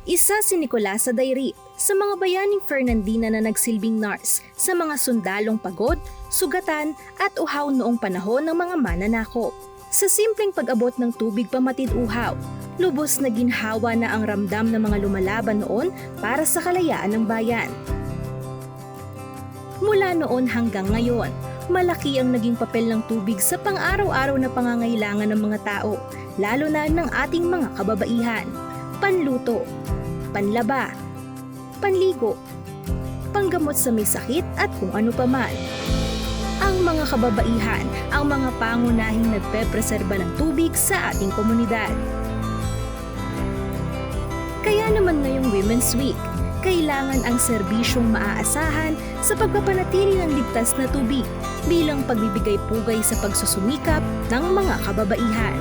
Isa si Nicolas sa Dairit, sa mga bayaning Fernandina na nagsilbing nurse sa mga sundalong pagod, sugatan at uhaw noong panahon ng mga mananakop. Sa simpleng pag-abot ng tubig pamatid uhaw, lubos na ginhawa na ang ramdam ng mga lumalaban noon para sa kalayaan ng bayan. Mula noon hanggang ngayon, malaki ang naging papel ng tubig sa pang-araw-araw na pangangailangan ng mga tao, lalo na ng ating mga kababaihan. Panluto, panlaba, panligo, panggamot sa may sakit at kung ano pa man. Ang mga kababaihan ang mga pangunahing nagpepreserba ng tubig sa ating komunidad. Kaya naman ngayong Women's Week, kailangan ang serbisyong maaasahan sa pagpapanatili ng ligtas na tubig bilang pagbibigay pugay sa pagsusumikap ng mga kababaihan.